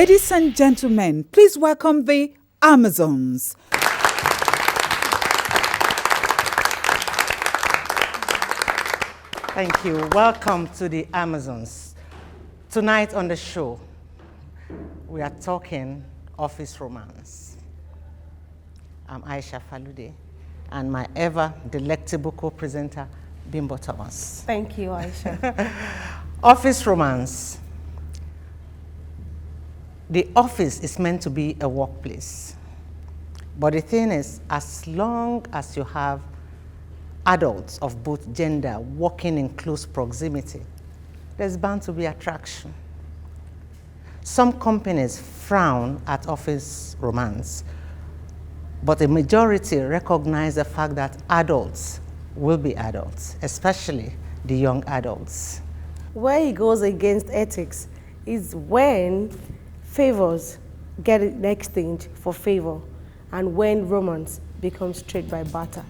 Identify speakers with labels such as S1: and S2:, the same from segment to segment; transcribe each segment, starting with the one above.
S1: Ladies and gentlemen, please welcome the Amazons.
S2: Thank you. Welcome to the Amazons. Tonight on the show, we are talking office romance. I'm Aisha Falude, and my ever delectable co-presenter, Bimbo Thomas.
S3: Thank you, Aisha.
S2: Office romance. The office is meant to be a workplace. But the thing is, as long as you have adults of both gender working in close proximity, there's bound to be attraction. Some companies frown at office romance, but the majority recognize the fact that adults will be adults, especially the young adults.
S3: Where it goes against ethics is when favors get exchanged for favor and when romance becomes trade by barter.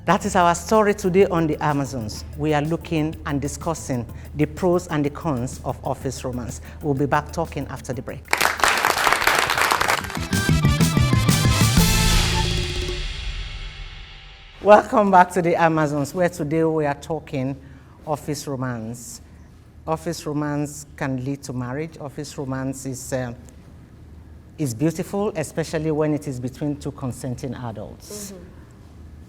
S2: That is our story today on the Amazons. We are looking and discussing the pros and the cons of office romance. We'll be back talking after the break. Welcome back to the Amazons, where today we are talking office romance. Office romance can lead to marriage. Office romance is beautiful, especially when it is between two consenting adults. Mm-hmm.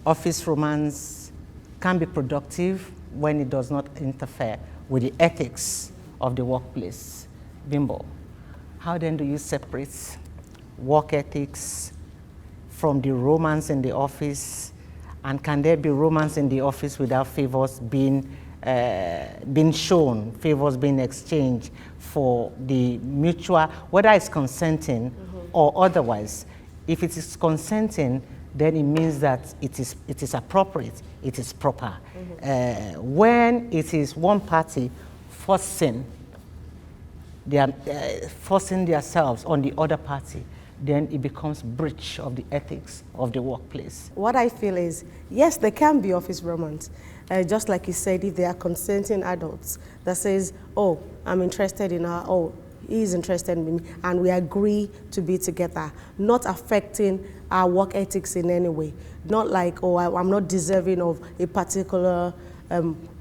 S2: Office romance can be productive when it does not interfere with the ethics of the workplace. Bimbo, how then do you separate work ethics from the romance in the office? And can there be romance in the office without favors being shown, favors being exchanged for the mutual, whether it's consenting or otherwise? If it is consenting, then it means that it is appropriate, it is proper. When it is one party forcing themselves on the other party, then it becomes breach of the ethics of the workplace.
S3: What I feel is, yes, there can be office romance. Just like you said, if they are consenting adults that says, oh, I'm interested in her, oh, he's interested in me, and we agree to be together, not affecting our work ethics in any way. Not like, oh, I'm not deserving of a particular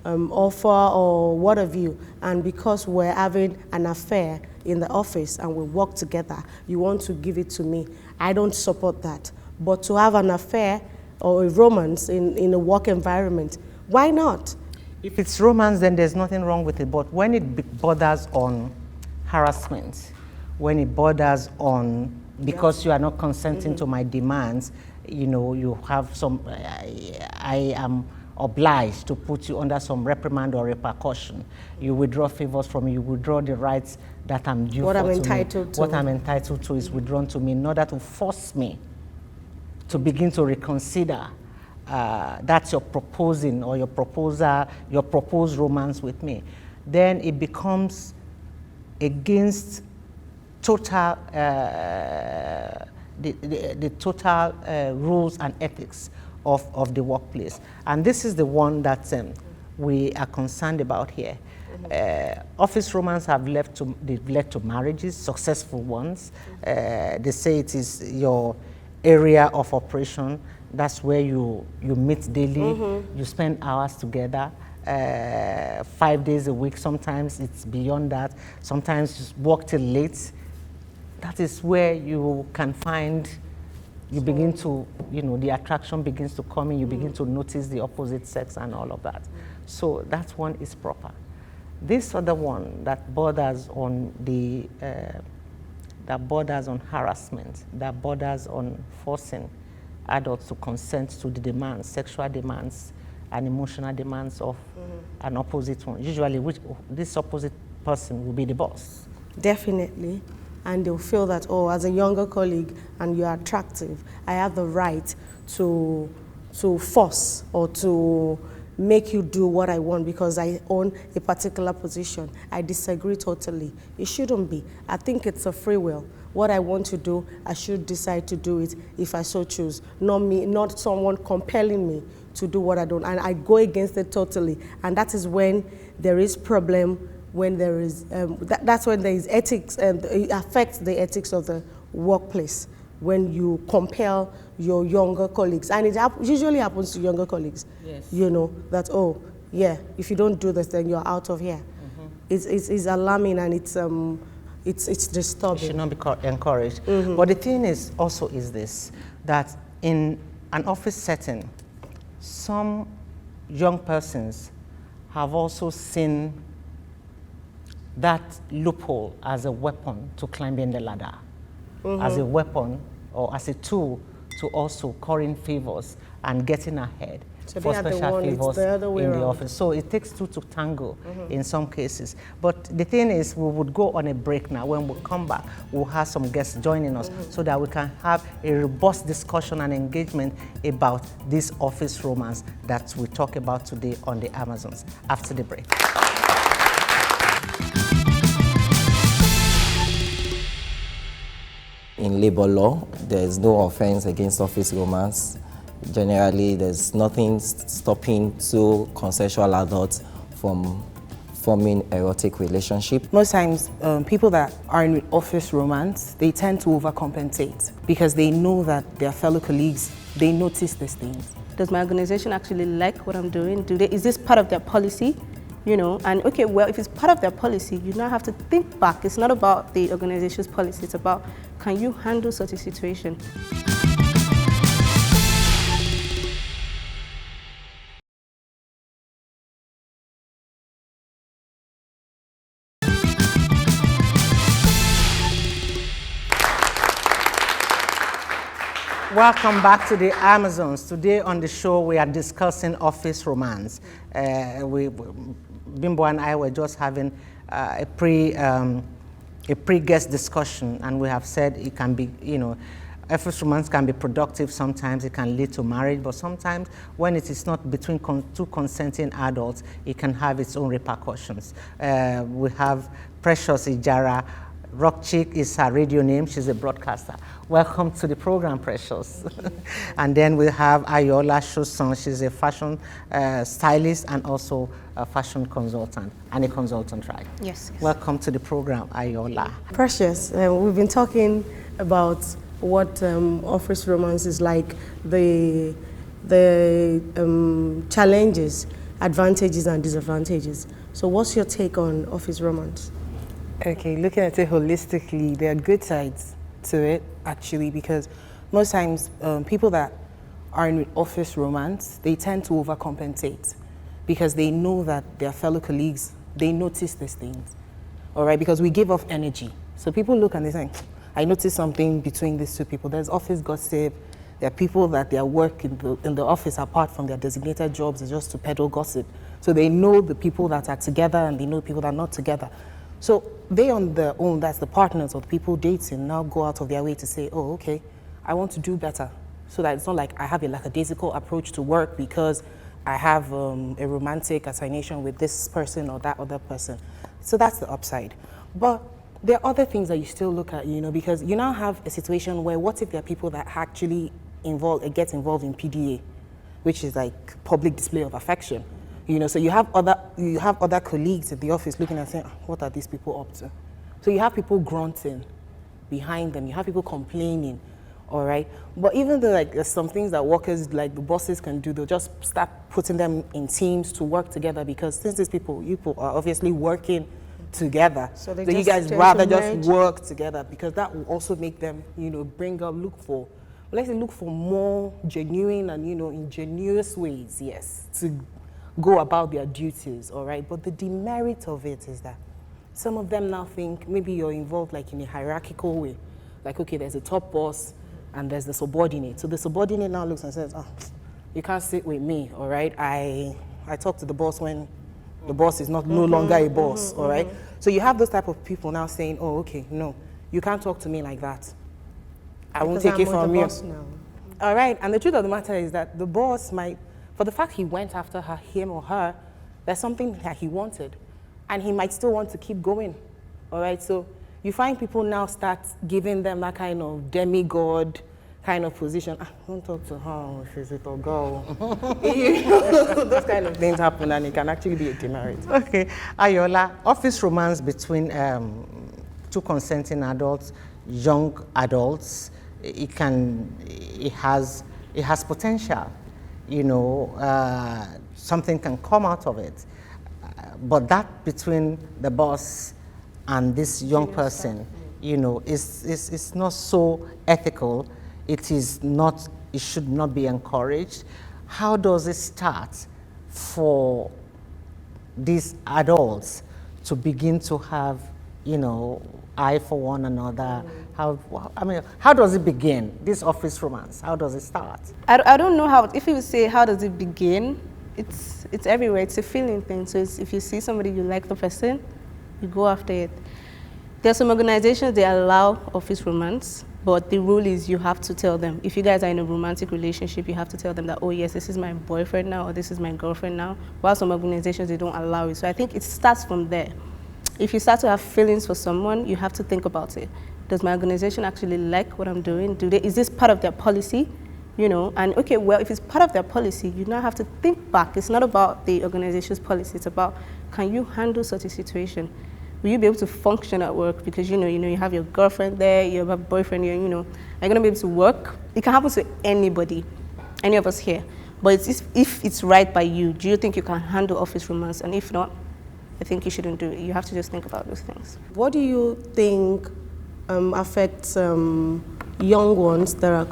S3: offer or what have you, and because we're having an affair in the office and we work together, you want to give it to me. I don't support that. But to have an affair or a romance in a work environment, why not?
S2: If it's romance, then there's nothing wrong with it. But when it borders on harassment, when it borders on, because you are not consenting to my demands, you know, you have some, I am obliged to put you under some reprimand or repercussion. You withdraw favors from me, you withdraw the rights that I'm due
S3: what
S2: for
S3: I'm
S2: to
S3: entitled
S2: me.
S3: to.
S2: What I'm entitled to is withdrawn to me in order to force me to begin to reconsider that's your proposing or your proposal, your proposed romance with me. Then it becomes against total the total rules and ethics of the workplace. And this is the one that we are concerned about here. Office romance they've led to marriages, successful ones. They say it is your area of operation. That's where you meet daily, you spend hours together, 5 days a week. Sometimes it's beyond that. Sometimes you work till late. That is where you can find, you begin to, the attraction begins to come in, you begin to notice the opposite sex and all of that. So that one is proper. This other one that borders on harassment, that borders on forcing adults to consent to the demands, sexual demands and emotional demands of an opposite one. Usually, this opposite person will be the boss.
S3: Definitely. And they'll feel that, oh, as a younger colleague and you're attractive, I have the right to force or to make you do what I want because I own a particular position. I disagree totally. It shouldn't be. I think it's a free will. What I want to do, I should decide to do it if I so choose. Not someone compelling me to do what I don't. And I go against it totally. And that is when there is problem when there is, that's when there is ethics, and it affects the ethics of the workplace when you compel your younger colleagues. And it usually happens to younger colleagues.
S2: Yes.
S3: You know, that, oh, yeah, if you don't do this, then you're out of here. It's alarming, and it's disturbing.
S2: It should not be encouraged. But the thing is also is this, that in an office setting, some young persons have also seen that loophole as a weapon to climbing the ladder, as a weapon or as a tool to also currying favors and getting ahead
S3: So
S2: for
S3: they are the
S2: special
S3: one, it's
S2: favors
S3: the other way
S2: in the
S3: around.
S2: office. So it takes two to tango in some cases. But the thing is, we would go on a break now. When we come back, we'll have some guests joining us so that we can have a robust discussion and engagement about this office romance that we talk about today on the Amazons after the break.
S4: In labor law, there is no offense against office romance. Generally, there's nothing stopping two consensual adults from forming erotic relationship.
S5: Most times, people that are in office romance, they tend to overcompensate because they know that their fellow colleagues, they notice these things.
S6: Does my organization actually like what I'm doing? Is this part of their policy? You know, and okay, well, if it's part of their policy, you now have to think back. It's not about the organization's policy, it's about, can you handle such a situation?
S2: Welcome back to the Amazons. Today on the show, we are discussing office romance. Bimbo and I were just having a pre-guest discussion, and we have said it can be, you know, office romance can be productive. Sometimes it can lead to marriage, but sometimes when it is not between two consenting adults, it can have its own repercussions. We have Precious Ijara. Rock Chick is her radio name. She's a broadcaster. Welcome to the program, Precious. And then we have Ayola Shoson. She's a fashion stylist and also a fashion consultant and a consultant, right?
S6: Yes.
S2: Welcome to the program, Ayola.
S3: Precious, we've been talking about what office romance is like, the challenges, advantages and disadvantages. So what's your take on office romance?
S5: Okay, looking at it holistically, there are good sides to it, actually, because most times people that are in office romance, they tend to overcompensate because they know that their fellow colleagues, they notice these things, all right, because we give off energy. So people look and they think, I noticed something between these two people. There's office gossip. There are people that their work in the office, apart from their designated jobs, is just to peddle gossip. So they know the people that are together and they know the people that are not together. So they on their own, that's the partners or the people dating, now go out of their way to say, oh, okay, I want to do better. So that it's not like I have a lackadaisical approach to work because I have a romantic assignation with this person or that other person. So that's the upside. But there are other things that you still look at, you know, because you now have a situation where what if there are people that actually get involved in PDA, which is like public display of affection. You know, so you have other colleagues at the office looking and saying, what are these people up to? So you have people grunting behind them. You have people complaining, all right? But even though like there's some things that workers, like the bosses can do, they'll just start putting them in teams to work together because since these people, you people are obviously working together. So you guys rather just work together because that will also make them, you know, look for more genuine and, you know, ingenious ways, yes, to go about their duties, all right? But the demerit of it is that some of them now think maybe you're involved like in a hierarchical way. Like, okay, there's a top boss and there's the subordinate. So the subordinate now looks and says, oh, you can't sit with me, all right? I talk to the boss when the boss is no longer a boss, all right? So you have those type of people now saying, oh, okay, no, you can't talk to me like that. I won't take it from you. All right, and the truth of the matter is that the boss might, for the fact he went after him or her, there's something that he wanted, and he might still want to keep going, all right? So you find people now start giving them that kind of demigod kind of position. Don't talk to her, she's with a girl. You know, those kind of things happen, and it can actually be a demerit.
S2: Okay, Ayola, office romance between two consenting adults, young adults, it has potential. You know, something can come out of it. But that between the boss and this young person, you know, is not so ethical. It should not be encouraged. How does it start for these adults to begin to have, you know, eye for one another? How does it begin, this office romance? How does it start?
S6: I don't know how, if you would say how does it begin, it's everywhere. It's a feeling thing. So if you see somebody, you like the person, you go after it. There are some organizations, they allow office romance, but the rule is you have to tell them. If you guys are in a romantic relationship, you have to tell them that, oh yes, this is my boyfriend now, or this is my girlfriend now. While some organizations, they don't allow it. So I think it starts from there. If you start to have feelings for someone, you have to think about it. Does my organization actually like what I'm doing? Is this part of their policy? You know, and okay, well, if it's part of their policy, you now have to think back. It's not about the organization's policy. It's about, can you handle such a situation? Will you be able to function at work? Because you have your girlfriend there, you have a boyfriend here, you know, are you going to be able to work? It can happen to anybody, any of us here. But if it's right by you, do you think you can handle office romance? And if not, I think you shouldn't do it. You have to just think about those things.
S3: What do you think affects young ones that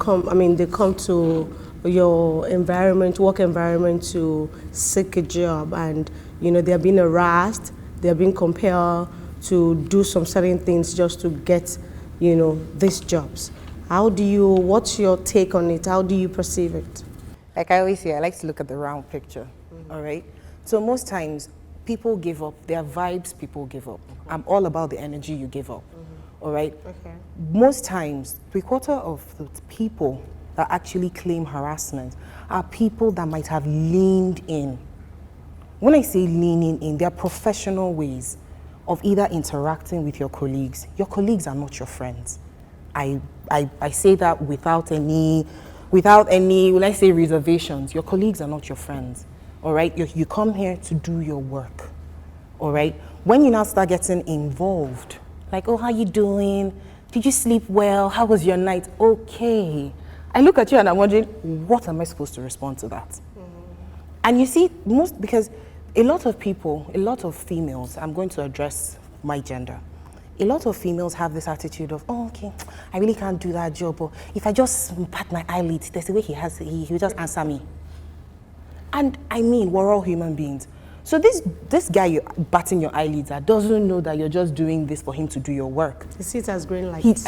S3: they come to your environment, work environment, to seek a job, and you know they're being harassed, they're being compelled to do some certain things just to get, you know, these jobs? What's your take on it? How do you perceive it?
S5: Like I always say, I like to look at the round picture, all right? So most times, people give up. There are vibes people give up. I'm all about the energy you give up, all right?
S3: Okay.
S5: Most times, 3/4 of the people that actually claim harassment are people that might have leaned in. When I say leaning in, there are professional ways of either interacting with your colleagues. Your colleagues are not your friends. I say that without any, when I say reservations, your colleagues are not your friends, all right? You come here to do your work, all right? When you now start getting involved, like, oh, how you doing? Did you sleep well? How was your night? Okay. I look at you and I'm wondering, what am I supposed to respond to that? And you see, because a lot of people, a lot of females, I'm going to address my gender. A lot of females have this attitude of, oh, okay, I really can't do that job, or if I just pat my eyelids, there's a way he'll just answer me. And I mean, we're all human beings. So this guy you're batting your eyelids at doesn't know that you're just doing this for him to do your work.
S3: He sees it as green lights.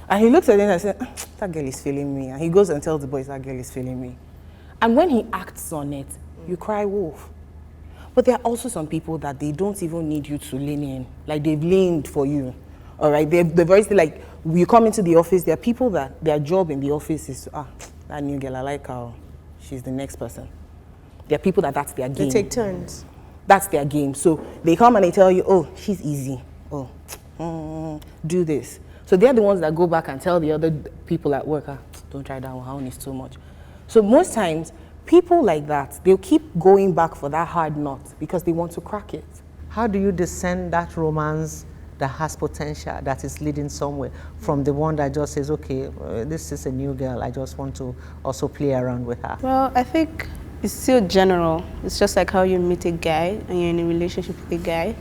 S5: And he looks at it and says, that girl is feeling me. And he goes and tells the boys, that girl is feeling me. And when he acts on it, you cry wolf. But there are also some people that they don't even need you to lean in. Like they've leaned for you, all right? They're very, like, you come into the office, there are people that their job in the office is, that new girl, I like her, she's the next person. There are people that's their game.
S3: They take turns.
S5: That's their game. So they come and they tell you, oh, she's easy. Oh, do this. So they're the ones that go back and tell the other people at work, don't try that one, her own is too much. So most times, people like that, they'll keep going back for that hard nut because they want to crack it.
S2: How do you discern that romance that has potential, that is leading somewhere, from the one that just says, okay, this is a new girl, I just want to also play around with her?
S6: Well, I think it's still general. It's just like how you meet a guy and you're in a relationship with a guy.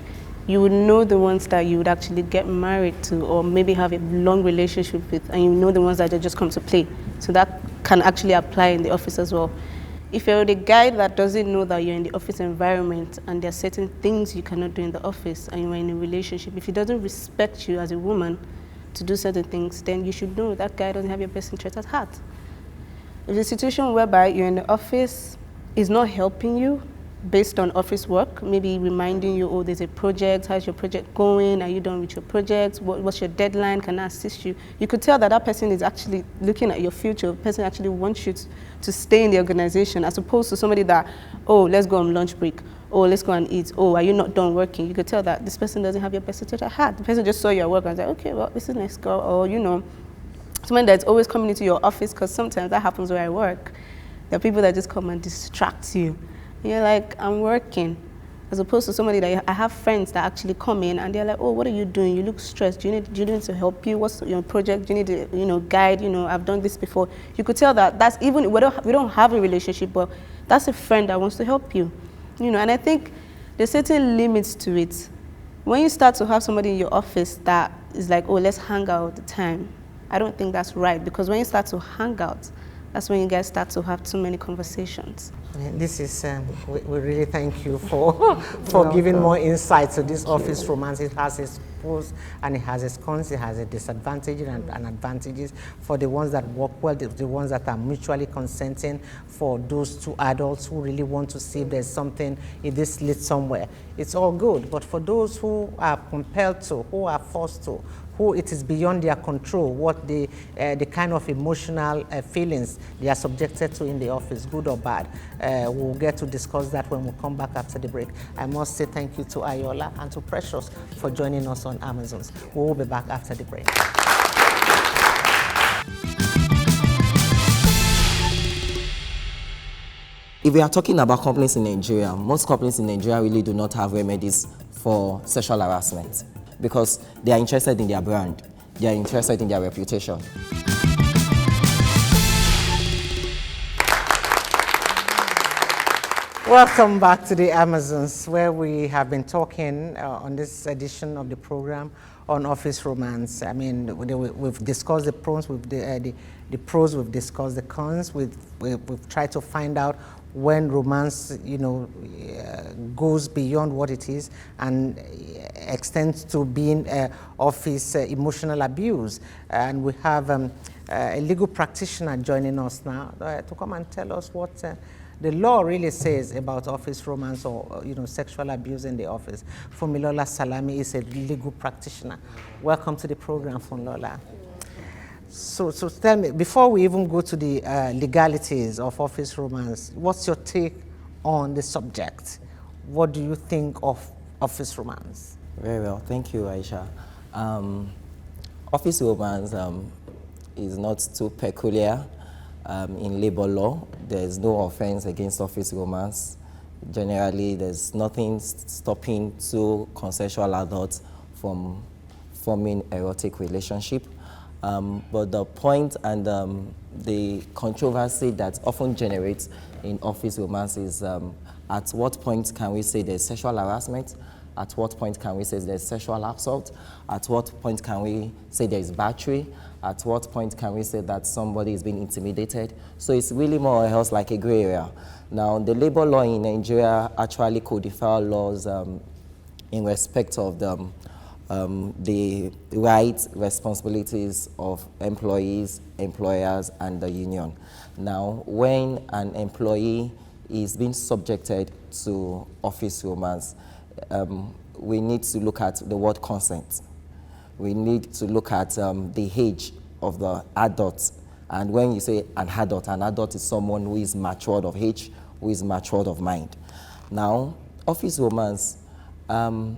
S6: You would know the ones that you would actually get married to or maybe have a long relationship with, and you know the ones that just come to play. So that can actually apply in the office as well. If you're the guy that doesn't know that you're in the office environment and there are certain things you cannot do in the office and you're in a relationship, if he doesn't respect you as a woman to do certain things, then you should know that guy doesn't have your best interest at heart. If the situation whereby you're in the office is not helping you based on office work, maybe reminding you, oh, there's a project, how's your project going, are you done with your project, what's your deadline, can I assist you? You could tell that that person is actually looking at your future, the person actually wants you to stay in the organization, as opposed to somebody that, oh, let's go on lunch break, oh, let's go and eat, oh, are you not done working? You could tell that this person doesn't have your best interest at heart. The person just saw your work and said, okay, well, this is nice girl, or, you know, someone that's always coming into your office, because sometimes that happens where I work. There are people that just come and distract you. And you're like, I'm working. As opposed to somebody that I have friends that actually come in and they're like, oh, what are you doing? You look stressed. Do you need to help you? What's your project? Do you need to, guide? I've done this before. You could tell that that's even, we don't have a relationship, but that's a friend that wants to help you. And I think there's certain limits to it. When you start to have somebody in your office that is like, oh, let's hang out all the time, I don't think that's right, because when you start to hang out, that's when you guys start to have too many conversations.
S2: This is, we really thank you for giving more insight to this office romance. It has its pros and it has its cons, it has its disadvantages and advantages for the ones that work well, the ones that are mutually consenting, for those two adults who really want to see if there's something, if this leads somewhere. It's all good, but for those who are compelled to, who are forced to, who it is beyond their control, what the kind of emotional feelings they are subjected to in the office, good or bad. We'll get to discuss that when we come back after the break. I must say thank you to Ayola and to Precious for joining us on Amazons. We will be back after the break.
S4: If we are talking about companies in Nigeria, most companies in Nigeria really do not have remedies for sexual harassment because they are interested in their brand, they are interested in their reputation.
S2: Welcome back to the Amazons, where we have been talking on this edition of the program on office romance. I mean, we've discussed the pros, the pros, we've discussed the cons, we've tried to find out when romance, goes beyond what it is and extends to being office emotional abuse. And we have a legal practitioner joining us now to come and tell us what the law really says about office romance or sexual abuse in the office. Fumilola Salami is a legal practitioner. Welcome to the program, Fumilola. So tell me, before we even go to the legalities of office romance, what's your take on the subject? What do you think of office romance?
S4: Very well, thank you, Aisha. Office romance is not too peculiar. In labor law, there's no offense against office romance. Generally, there's nothing stopping two consensual adults from forming erotic relationship. But the point and the controversy that often generates in office romance is at what point can we say there's sexual harassment? At what point can we say there's sexual assault? At what point can we say there's battery? At what point can we say that somebody is being intimidated? So it's really more or less like a gray area. Now, the labor law in Nigeria actually codifies laws in respect of the rights, responsibilities of employees, employers, and the union. Now, when an employee is being subjected to office romance, we need to look at the word consent. We need to look at the age of the adults. And when you say an adult is someone who is matured of age, who is matured of mind. Now, office romance, some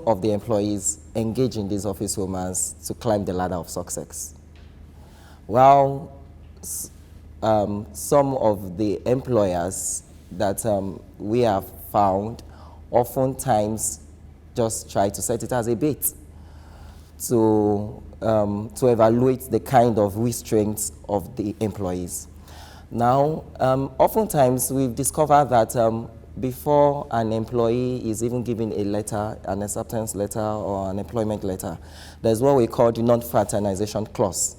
S4: of the employees engage in this office romance to climb the ladder of success. While some of the employers that we have found oftentimes just try to set it as a bait to evaluate the kind of restraints of the employees. Now, oftentimes we've discovered that before an employee is even given a letter, an acceptance letter or an employment letter, there's what we call the non-fraternization clause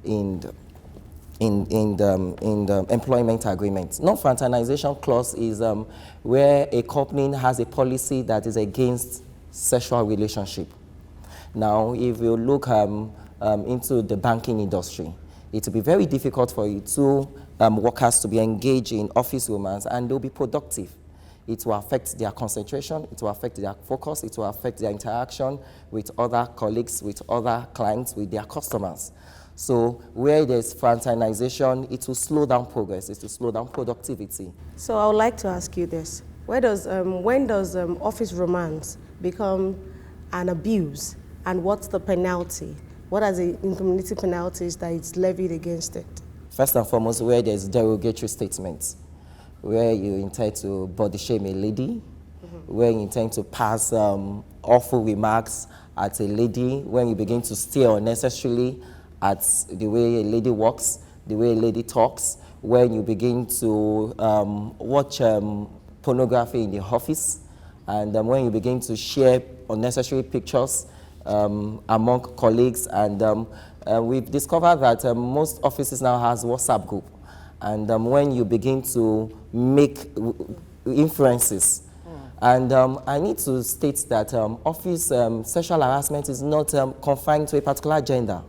S4: in the employment agreement. Non-fraternization clause is where a company has a policy that is against sexual relationship. Now, if you look into the banking industry, it will be very difficult for you two workers to be engaged in office romance and they'll be productive. It will affect their concentration, it will affect their focus, it will affect their interaction with other colleagues, with other clients, with their customers. So where there's fraternization, it will slow down progress, it will slow down productivity.
S3: So I would like to ask you this. When does office romance become an abuse, and what's the penalty What are the indemnity penalties that is levied against it?
S4: First and foremost, where there's derogatory statements, where you intend to body shame a lady, where you intend to pass awful remarks at a lady, when you begin to stare unnecessarily at the way a lady walks, the way a lady talks, when you begin to watch pornography in the office, and when you begin to share unnecessary pictures among colleagues. And we've discovered that most offices now has WhatsApp group. And when you begin to make inferences, and I need to state that office sexual harassment is not confined to a particular gender.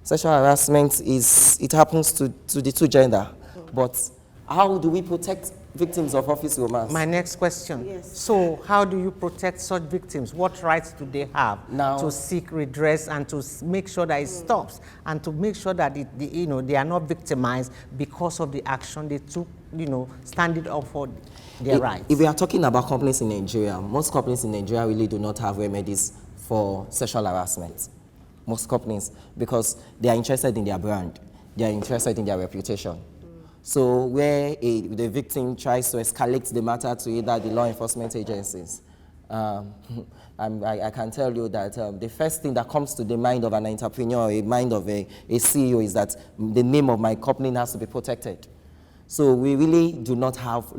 S4: Sexual harassment it happens to the two gender. But how do we protect victims of office romance?
S2: My next question.
S3: Yes.
S2: So how do you protect such victims? What rights do they have to seek redress and to make sure that it stops, and to make sure that they are not victimized because of the action they took, standing up for their rights?
S4: If we are talking about companies in Nigeria, most companies in Nigeria really do not have remedies for sexual harassment. Most companies, because they are interested in their brand, they are interested in their reputation. So where the victim tries to escalate the matter to either the law enforcement agencies, I can tell you that the first thing that comes to the mind of an entrepreneur, or a mind of a CEO, is that the name of my company has to be protected. So we really do not have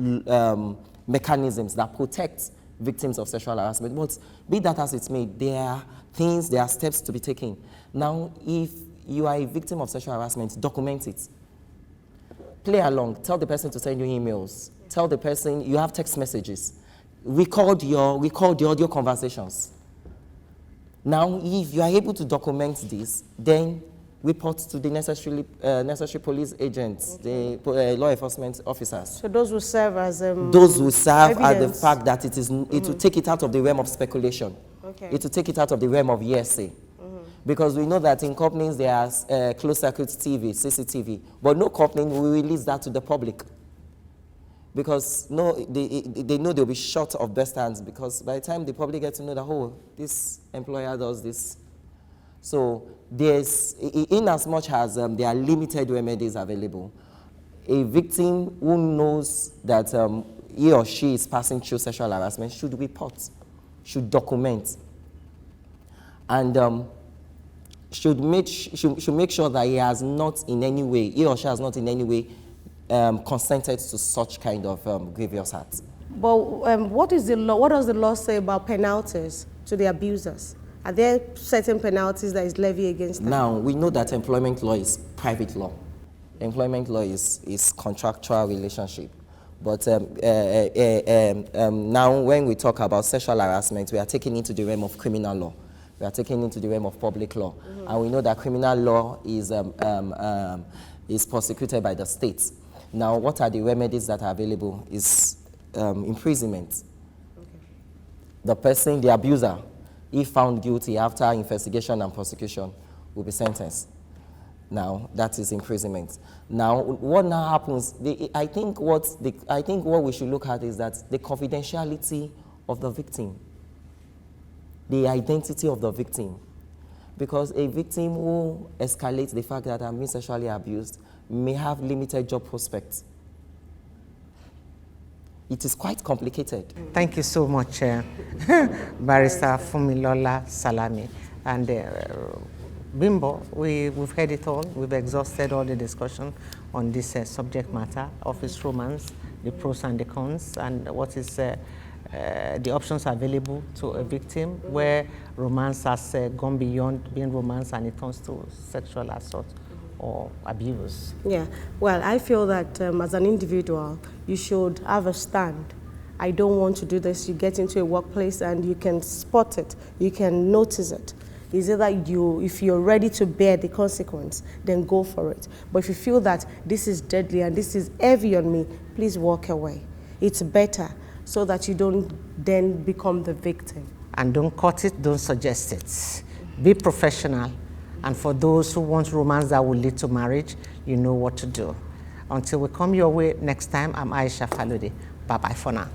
S4: mechanisms that protect victims of sexual harassment. But be that as it may, there are steps to be taken. Now, if you are a victim of sexual harassment, document it. Play along. Tell the person to send you emails. Tell the person you have text messages. Record your audio conversations. Now, if you are able to document this, then report to the necessary police agents, the law enforcement officers.
S3: So those who serve as
S4: those who serve
S3: evidence.
S4: at the fact that it will take it out of the realm of speculation.
S3: Okay.
S4: It will take it out of the realm of hearsay. Because we know that in companies there are closed circuit TV, CCTV, but no company will release that to the public. Because they know they'll be short of best hands, because by the time the public get to know that, oh, this employer does this. So there's, in as much as there are limited remedies available, a victim who knows that he or she is passing through sexual harassment should report, should document, and should make sure that he or she has not in any way consented to such kind of grievous acts.
S3: But what does the law say about penalties to the abusers? Are there certain penalties that is levied against them?
S4: Now, we know that employment law is private law. Employment law is contractual relationship. But now when we talk about sexual harassment, we are taking into the realm of criminal law. We are taking into the realm of public law. And we know that criminal law is prosecuted by the states. Now, what are the remedies that are available is imprisonment. Okay. The person, the abuser, if found guilty after investigation and prosecution, will be sentenced. Now, that is imprisonment. Now, what now happens? I think what we should look at is that the confidentiality of the victim, the identity of the victim, because a victim who escalates the fact that I'm being sexually abused may have limited job prospects. It is quite complicated.
S2: Thank you so much, Barrister Fumilola Salami. And Bimbo, we've heard it all. We've exhausted all the discussion on this subject matter, office romance, the pros and the cons, and what is the options available to a victim where romance has gone beyond being romance and it turns to sexual assault or abuse.
S3: Yeah, well, I feel that as an individual, you should have a stand. I don't want to do this. You get into a workplace and you can spot it, you can notice it. Is it that if you're ready to bear the consequence, then go for it. But if you feel that this is deadly and this is heavy on me, please walk away. It's better so that you don't then become the victim.
S2: And don't cut it, don't suggest it. Be professional. And for those who want romance that will lead to marriage, you know what to do. Until we come your way next time, I'm Aisha Falode. Bye-bye for now.